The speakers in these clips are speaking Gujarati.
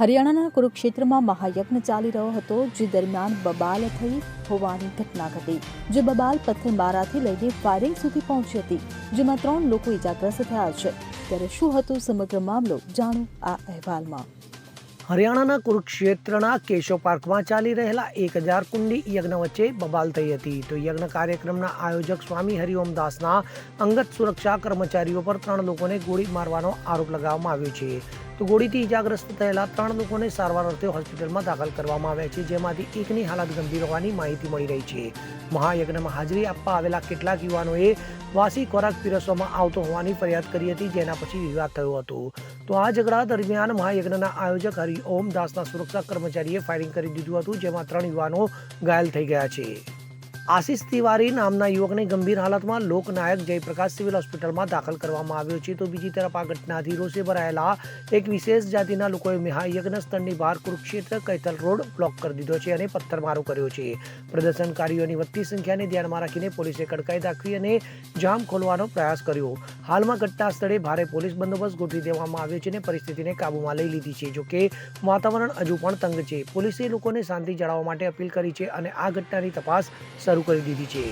હરિયાણાના કુરુક્ષેત્રમાં મહાયજ્ઞ ચાલી રહ્યો હતો, જે દરમિયાન બબાલ થઈ હોવાની ઘટના ઘટી, જે બબાલ પથ્થરમારાથી લઈને ફાયરિંગ સુધી પહોંચી હતી, જેમાં 3 લોકો ઇજાગ્રસ્ત થયા છે. ત્યારે શું હતો સમગ્ર મામલો, જાણો આ અહેવાલમાં. હરિયાણાના કુરુક્ષેત્રના કેશવ પાર્કમાં ચાલી રહેલા 1000 કુંડી યજ્ઞ વચ્ચે બબાલ થઈ હતી. તો યજ્ઞ કાર્યક્રમના આયોજક સ્વામી હરિઓમ દાસના અંગત સુરક્ષા કર્મચારીઓ પર 3 લોકોને ગોળી મારવાનો આરોપ લગાવવામાં આવ્યો છે. તો ગોળીથી ઇજાગ્રસ્ત થયેલા 3 લોકોને સારવાર અર્થે હોસ્પિટલમાં દાખલ કરવામાં આવ્યા છે, જેમાંથી એકની હાલત ગંભીર હોવાની માહિતી મળી રહી છે. મહાયજ્ઞમાં હાજરી આપવા આવેલા કેટલાક યુવાનોએ વાસી ખોરાક પીરસવામાં આવતો હોવાની ફરિયાદ કરી હતી, જેના પછી વિવાદ થયો હતો. તો આ ઝઘડા દરમિયાન મહાયજ્ઞના આયોજક હરિઓમ દાસના સુરક્ષા કર્મચારીએ ફાયરિંગ કરી દીધું હતું, જેમાં 3 યુવાનો ઘાયલ થઈ ગયા છે. આશિષ તિવારી નામના યુવકને ગંભીર હાલતમાં લોકનાયક જયપ્રકાશ સિવિલ હોસ્પિટલમાં દાખલ કરવામાં આવ્યો છે. તો બીજી તરફ આ ઘટનાથી રોષે ભરાયેલા એક વિશેષ જાતિના લોકોએ મહાયજ્ઞ સ્થળની બહાર કુરુક્ષેત્ર કૈથલ રોડ બ્લોક કરી દીધો છે અને પથ્થરમારો કર્યો છે. પ્રદર્શનકારીઓની વધતી સંખ્યાને ધ્યાનમાં રાખીને પોલીસે કડકાઈ દાખવી અને જામ ખોલવાનો પ્રયાસ કર્યો. હાલમાં ઘટના સ્થળે ભારે પોલીસ બંદોબસ્ત ગોઠવી દેવામાં આવ્યો છે અને પરિસ્થિતિને કાબૂમાં લઈ લીધી છે. જોકે વાતાવરણ હજુ પણ તંગ છે. પોલીસે લોકોને શાંતિ જાળવવા માટે અપીલ કરી છે અને આ ઘટનાની તપાસ શરૂ કરી દીધી છે.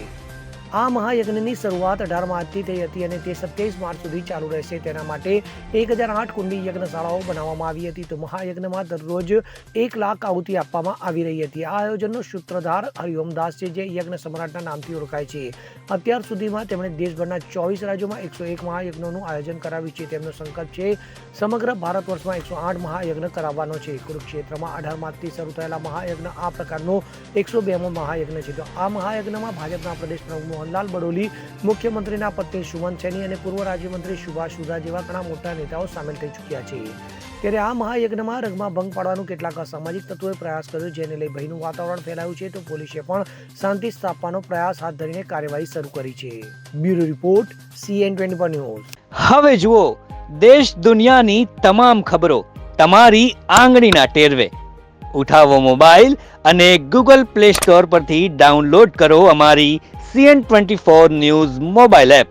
આ મહાયજ્ઞની શરૂઆત 18 માર્ચથી થઈ હતી અને તે 27 માર્ચ સુધી ચાલુ રહેશે. તેના માટે 1008 કુંડી યજ્ઞશાળાઓ બનાવવામાં આવી હતી. તો મહાયજ્ઞમાં દરરોજ 1 લાખ આહુતિ આપવામાં આવી રહી હતી. આ આયોજનનો સૂત્રધાર હરિઓમ દાસ છે, જે યજ્ઞ સમ્રાટના નામથી ઓળખાય છે. અત્યાર સુધીમાં તેમણે દેશભરના 24 રાજ્યોમાં 101 મહાયજ્ઞોનું આયોજન કરાવ્યું છે. તેમનો સંકલ્પ છે સમગ્ર ભારત વર્ષમાં 108 મહાયજ્ઞ કરાવવાનો છે. કુરુક્ષેત્રમાં 18 માર્ચથી શરૂ થયેલા મહાયજ્ઞ આ પ્રકારનો 102મો મહાયજ્ઞ છે. તો આ મહાયજ્ઞમાં ભાજપના પ્રદેશ પ્રમુખ મોહનલાલ બડોલી, મુખ્યમંત્રીના પત્ની સુમન સૈની અને પૂર્વ રાજ્યમંત્રી સુભાષ સુધા જેવા ઘણા મોટા નેતાઓ સામેલ થઈ ચૂક્યા છે. ત્યારે આ મહાયજ્ઞમાં રંગમાં ભંગ પાડવાનું કેટલાક અસામાજિક તત્વોએ પ્રયાસ કર્યો, જેને લઈ ભયનું વાતાવરણ ફેલાયું છે. તો પોલીસે પણ શાંતિ સ્થાપવાનો પ્રયાસ હાથ ધરીને કાર્યવાહી શરૂ કરી છે. Bureau report CN24 news. હવે જુઓ દેશ દુનિયાની તમામ ખબરો તમારી આંગળીના ટેરવે. ઉઠાવો મોબાઈલ અને Google Play Store પરથી ડાઉનલોડ કરો અમારી CN24 ન્યૂઝ મોબાઈલ એપ.